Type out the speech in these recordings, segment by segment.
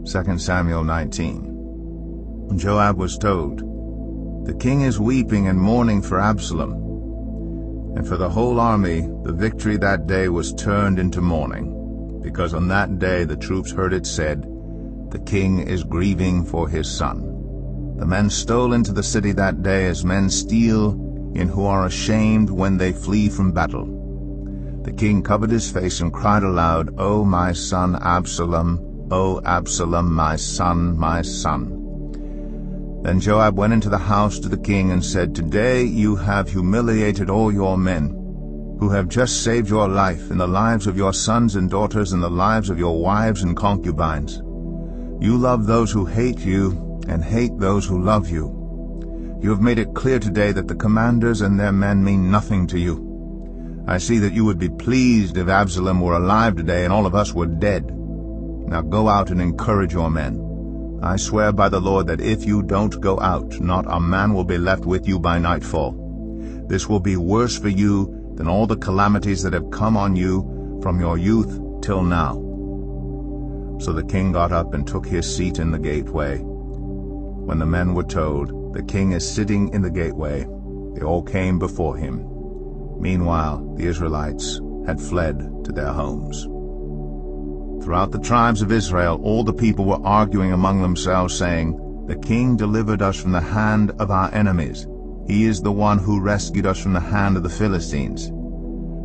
2 Samuel 19. When Joab was told, "The king is weeping and mourning for Absalom," and for the whole army the victory that day was turned into mourning, because on that day the troops heard it said, "The king is grieving for his son." The men stole into the city that day as men steal in who are ashamed when they flee from battle. The king covered his face and cried aloud, "O my son Absalom, O Absalom, my son, my son." Then Joab went into the house to the king and said, "Today you have humiliated all your men, who have just saved your life and the lives of your sons and daughters and the lives of your wives and concubines. You love those who hate you and hate those who love you. You have made it clear today that the commanders and their men mean nothing to you. I see that you would be pleased if Absalom were alive today and all of us were dead. Now go out and encourage your men. I swear by the Lord that if you don't go out, not a man will be left with you by nightfall. This will be worse for you than all the calamities that have come on you from your youth till now." So the king got up and took his seat in the gateway. When the men were told, "The king is sitting in the gateway," they all came before him. Meanwhile, the Israelites had fled to their homes. Throughout the tribes of Israel, all the people were arguing among themselves, saying, "The king delivered us from the hand of our enemies. He is the one who rescued us from the hand of the Philistines.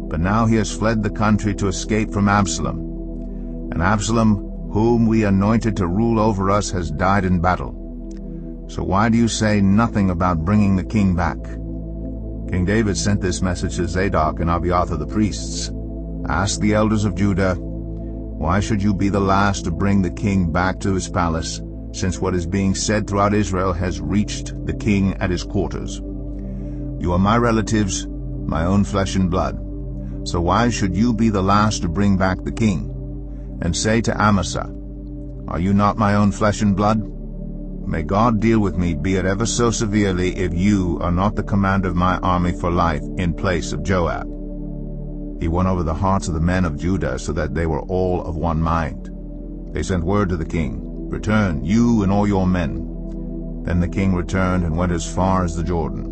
But now he has fled the country to escape from Absalom. And Absalom, whom we anointed to rule over us, has died in battle. So why do you say nothing about bringing the king back?" King David sent this message to Zadok and Abiathar the priests. "Ask the elders of Judah, why should you be the last to bring the king back to his palace, since what is being said throughout Israel has reached the king at his quarters? You are my relatives, my own flesh and blood. So why should you be the last to bring back the king? And say to Amasa, are you not my own flesh and blood? May God deal with me, be it ever so severely, if you are not the commander of my army for life in place of Joab." He won over the hearts of the men of Judah so that they were all of one mind. They sent word to the king, "Return, you and all your men." Then the king returned and went as far as the Jordan.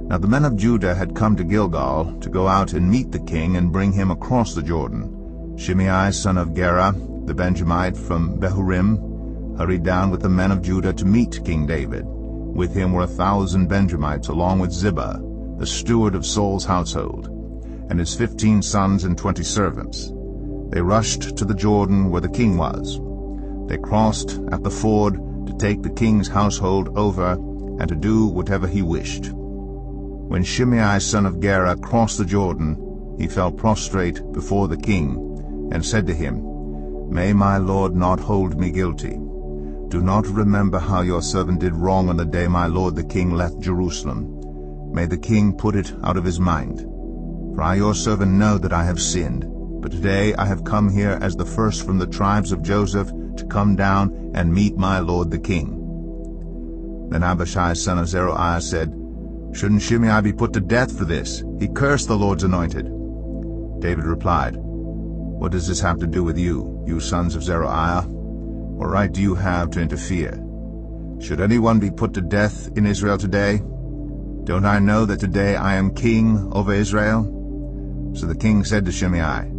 Now the men of Judah had come to Gilgal to go out and meet the king and bring him across the Jordan. Shimei son of Gera, the Benjamite from Bahurim, hurried down with the men of Judah to meet King David. With him were 1,000 Benjamites, along with Ziba, the steward of Saul's household, and his 15 sons and 20 servants. They rushed to the Jordan where the king was. They crossed at the ford to take the king's household over and to do whatever he wished. When Shimei son of Gera crossed the Jordan, he fell prostrate before the king and said to him, "May my lord not hold me guilty. Do not remember how your servant did wrong on the day my lord the king left Jerusalem. May the king put it out of his mind. For I your servant know that I have sinned, but today I have come here as the first from the tribes of Joseph to come down and meet my lord the king." Then Abishai son of Zeruiah said, "Shouldn't Shimei be put to death for this? He cursed the Lord's anointed." David replied, "What does this have to do with you, you sons of Zeruiah? What right do you have to interfere? Should anyone be put to death in Israel today? Don't I know that today I am king over Israel?" So the king said to Shimei,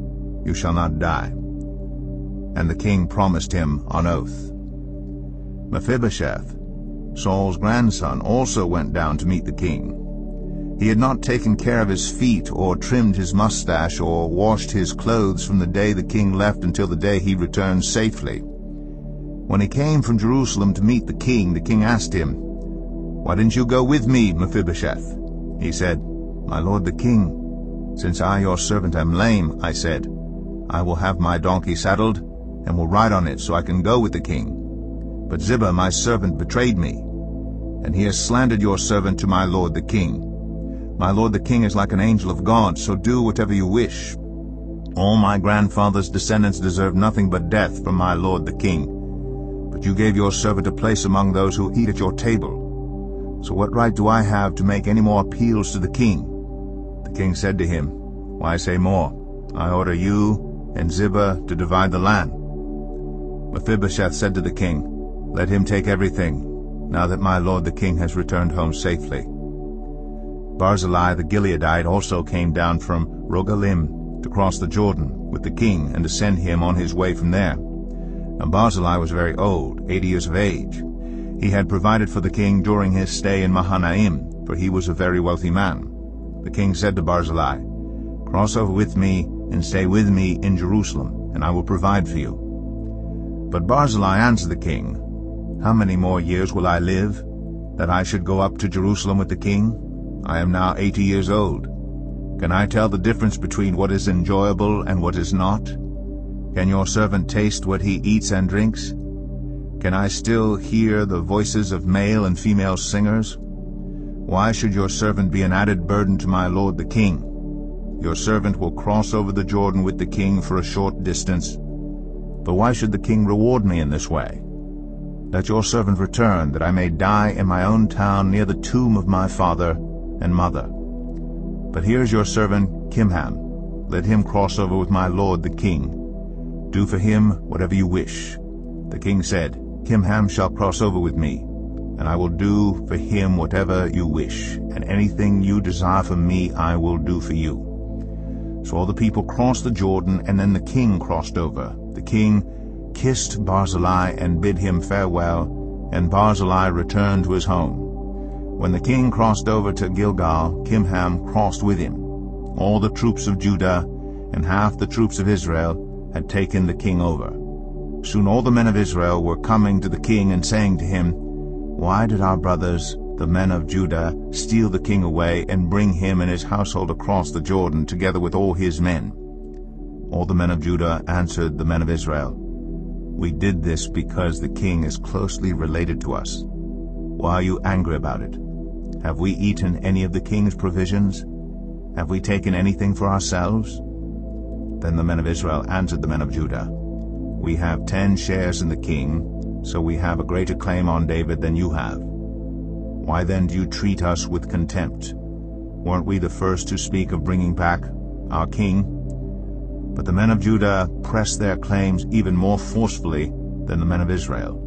"You shall not die." And the king promised him on oath. Mephibosheth, Saul's grandson, also went down to meet the king. He had not taken care of his feet or trimmed his mustache or washed his clothes from the day the king left until the day he returned safely. When he came from Jerusalem to meet the king asked him, "Why didn't you go with me, Mephibosheth?" He said, "My lord the king, since I your servant am lame," I said, "I will have my donkey saddled and will ride on it so I can go with the king. But Ziba my servant betrayed me, and he has slandered your servant to my lord the king. My lord the king is like an angel of God, so do whatever you wish. All my grandfather's descendants deserve nothing but death from my lord the king. But you gave your servant a place among those who eat at your table. So what right do I have to make any more appeals to the king?" The king said to him, "Why say more? I order you and Ziba to divide the land." Mephibosheth said to the king, "Let him take everything, now that my lord the king has returned home safely." Barzillai the Gileadite also came down from Rogelim to cross the Jordan with the king and to send him on his way from there. Now Barzillai was very old, 80 years of age. He had provided for the king during his stay in Mahanaim, for he was a very wealthy man. The king said to Barzillai, "Cross over with me and stay with me in Jerusalem, and I will provide for you." But Barzillai answered the king, "How many more years will I live, that I should go up to Jerusalem with the king? I am now 80 years old. Can I tell the difference between what is enjoyable and what is not? Can your servant taste what he eats and drinks? Can I still hear the voices of male and female singers? Why should your servant be an added burden to my lord the king? Your servant will cross over the Jordan with the king for a short distance. But why should the king reward me in this way? Let your servant return, that I may die in my own town near the tomb of my father and mother. But here is your servant Kimham. Let him cross over with my lord the king. Do for him whatever you wish." The king said, "Kimham shall cross over with me, and I will do for him whatever you wish, and anything you desire from me I will do for you." So all the people crossed the Jordan, and then the king crossed over. The king kissed Barzillai and bid him farewell, and Barzillai returned to his home. When the king crossed over to Gilgal, Kimham crossed with him. All the troops of Judah and half the troops of Israel had taken the king over. Soon all the men of Israel were coming to the king and saying to him, "Why did our brothers, the men of Judah, steal the king away and bring him and his household across the Jordan together with all his men?" All the men of Judah answered the men of Israel, "We did this because the king is closely related to us. Why are you angry about it? Have we eaten any of the king's provisions? Have we taken anything for ourselves?" Then the men of Israel answered the men of Judah, "We have 10 shares in the king, so we have a greater claim on David than you have. Why then do you treat us with contempt? Weren't we the first to speak of bringing back our king?" But the men of Judah pressed their claims even more forcefully than the men of Israel.